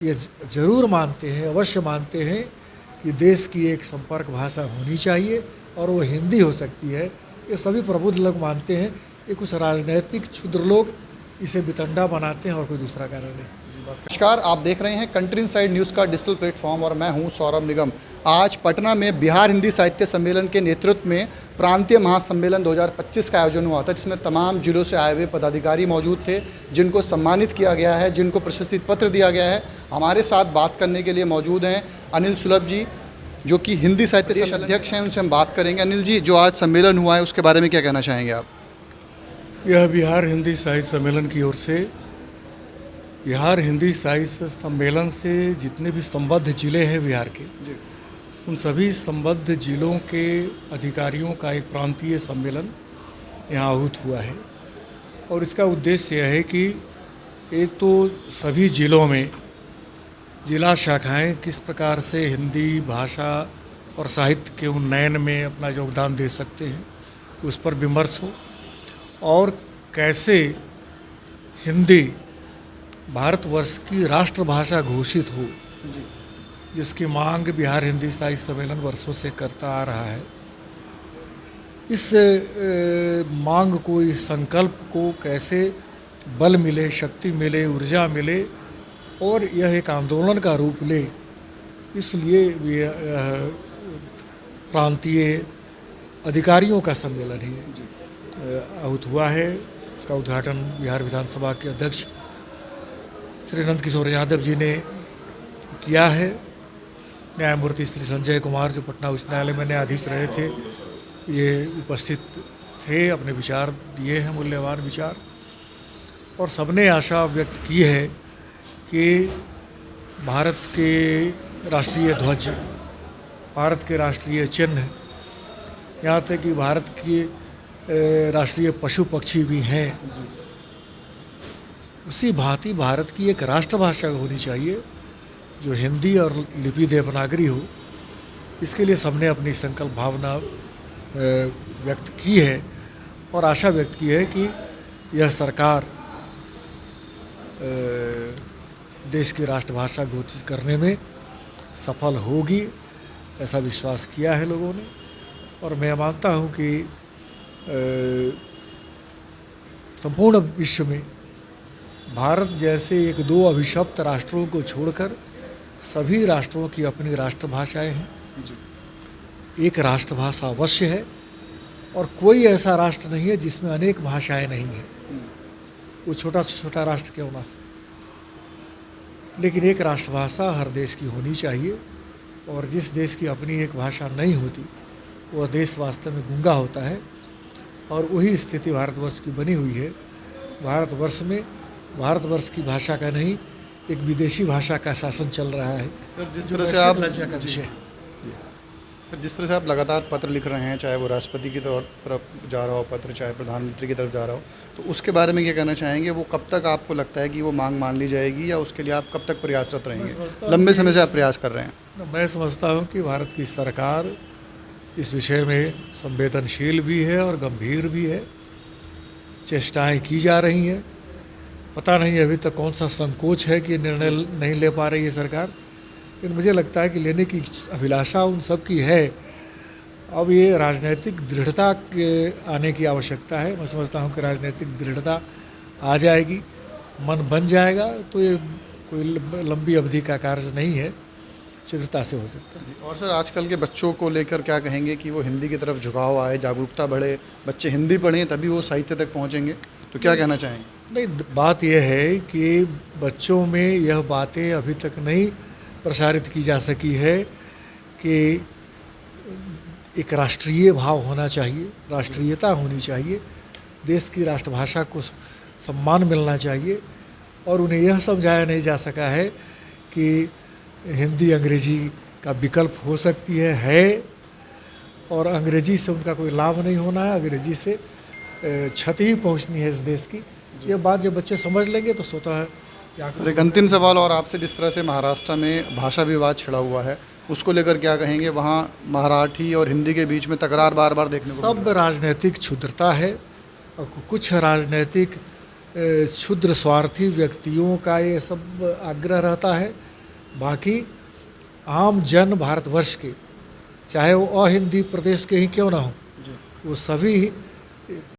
ये ज़रूर मानते हैं, अवश्य मानते हैं कि देश की एक संपर्क भाषा होनी चाहिए और वो हिंदी हो सकती है। ये सभी प्रबुद्ध लोग मानते हैं। ये कुछ राजनैतिक क्षुद्र लोग इसे वितंडा बनाते हैं और कोई दूसरा कारण नहीं। नमस्कार, आप देख रहे हैं कंट्री इनसाइड न्यूज़ का डिजिटल प्लेटफॉर्म और मैं हूं सौरभ निगम। आज पटना में बिहार हिंदी साहित्य सम्मेलन के नेतृत्व में प्रांतीय महासम्मेलन 2025 का आयोजन हुआ था, जिसमें तमाम जिलों से आए हुए पदाधिकारी मौजूद थे, जिनको सम्मानित किया गया है, जिनको प्रशस्ति पत्र दिया गया है। हमारे साथ बात करने के लिए मौजूद हैं अनिल सुलभ जी, जो कि हिंदी साहित्य सम्मेलन अध्यक्ष हैं। उनसे हम बात करेंगे। अनिल जी, जो आज सम्मेलन हुआ है उसके बारे में क्या कहना चाहेंगे आप? यह बिहार हिंदी साहित्य सम्मेलन की ओर से बिहार हिंदी साहित्य सम्मेलन से जितने भी संबद्ध जिले हैं बिहार के, उन सभी संबद्ध जिलों के अधिकारियों का एक प्रांतीय सम्मेलन यहाँ आहूत हुआ है। और इसका उद्देश्य यह है कि एक तो सभी जिलों में जिला शाखाएं किस प्रकार से हिंदी भाषा और साहित्य के उन्नयन में अपना योगदान दे सकते हैं, उस पर विमर्श हो, और कैसे हिंदी भारतवर्ष की राष्ट्रभाषा घोषित हो, जिसकी मांग बिहार हिंदी साहित्य सम्मेलन वर्षों से करता आ रहा है। इस मांग को, इस संकल्प को कैसे बल मिले, शक्ति मिले, ऊर्जा मिले और यह एक आंदोलन का रूप ले, इसलिए प्रांतीय अधिकारियों का सम्मेलन ही आहूत हुआ है। इसका उद्घाटन बिहार विधानसभा के अध्यक्ष श्री नंद किशोर यादव जी ने किया है। न्यायमूर्ति श्री संजय कुमार, जो पटना उच्च न्यायालय में न्यायाधीश रहे थे, ये उपस्थित थे, अपने विचार दिए हैं, मूल्यवान विचार। और सबने आशा व्यक्त की है कि भारत के राष्ट्रीय ध्वज, भारत के राष्ट्रीय चिन्ह, यहाँ तक कि भारत के राष्ट्रीय पशु पक्षी भी हैं, उसी भांति भारत की एक राष्ट्रभाषा होनी चाहिए जो हिंदी और लिपि देवनागरी हो। इसके लिए सबने अपनी संकल्प भावना व्यक्त की है और आशा व्यक्त की है कि यह सरकार देश की राष्ट्रभाषा घोषित करने में सफल होगी, ऐसा विश्वास किया है लोगों ने। और मैं मानता हूँ कि संपूर्ण विश्व में भारत जैसे एक दो अभिशप्त राष्ट्रों को छोड़कर सभी राष्ट्रों की अपनी राष्ट्रभाषाएं हैं। एक राष्ट्रभाषा अवश्य है और कोई ऐसा राष्ट्र नहीं है जिसमें अनेक भाषाएं नहीं हैं, वो छोटा से छोटा राष्ट्र क्यों ना। लेकिन एक राष्ट्रभाषा हर देश की होनी चाहिए, और जिस देश की अपनी एक भाषा नहीं होती वह देश वास्तव में गूंगा होता है। और वही स्थिति भारतवर्ष की बनी हुई है। भारतवर्ष में भारतवर्ष की भाषा का नहीं, एक विदेशी भाषा का शासन चल रहा है। जिस तरह से आप लज्जा का विषय, जिस तरह से आप लगातार पत्र लिख रहे हैं, चाहे वो राष्ट्रपति की तरफ जा रहा हो पत्र, चाहे प्रधानमंत्री की तरफ जा रहा हो, तो उसके बारे में क्या कहना चाहेंगे? वो कब तक आपको लगता है कि वो मांग मान ली जाएगी, या उसके लिए आप कब तक प्रयासरत रहेंगे? लंबे समय से आप प्रयास कर रहे हैं। मैं समझता हूँ कि भारत की सरकार इस विषय में संवेदनशील भी है और गंभीर भी है। चेष्टाएं की जा रही हैं। पता नहीं अभी तक कौन सा संकोच है कि निर्णय नहीं ले पा रही है सरकार, लेकिन मुझे लगता है कि लेने की अभिलाषा उन सब की है। अब ये राजनीतिक दृढ़ता के आने की आवश्यकता है। मैं समझता हूँ कि राजनीतिक दृढ़ता आ जाएगी, मन बन जाएगा, तो ये कोई लंबी अवधि का कार्य नहीं है, शीघ्रता से हो सकता है। और सर, आजकल के बच्चों को लेकर क्या कहेंगे कि वो हिंदी की तरफ झुकाव आए, जागरूकता बढ़े, बच्चे हिंदी पढ़ें तभी वो साहित्य तक पहुँचेंगे, तो क्या कहना चाहेंगे? नहीं, बात यह है कि बच्चों में यह बातें अभी तक नहीं प्रसारित की जा सकी है कि एक राष्ट्रीय भाव होना चाहिए, राष्ट्रीयता होनी चाहिए, देश की राष्ट्रभाषा को सम्मान मिलना चाहिए। और उन्हें यह समझाया नहीं जा सका है कि हिंदी अंग्रेजी का विकल्प हो सकती है, और अंग्रेजी से उनका कोई लाभ नहीं होना है, अंग्रेजी से क्षति ही पहुंचनी है इस देश की। ये बात जब बच्चे समझ लेंगे तो स्वतः। सर, एक अंतिम सवाल और आपसे, जिस तरह से महाराष्ट्र में भाषा विवाद छिड़ा हुआ है, उसको लेकर क्या कहेंगे? वहाँ मराठी और हिंदी के बीच में तकरार बार बार देखने को सब राजनीतिक क्षुद्रता है, और कुछ राजनीतिक क्षुद्र स्वार्थी व्यक्तियों का ये सब आग्रह रहता है बाकी आम जन भारतवर्ष के, चाहे वो अहिंदी प्रदेश के ही क्यों ना हो, वो सभी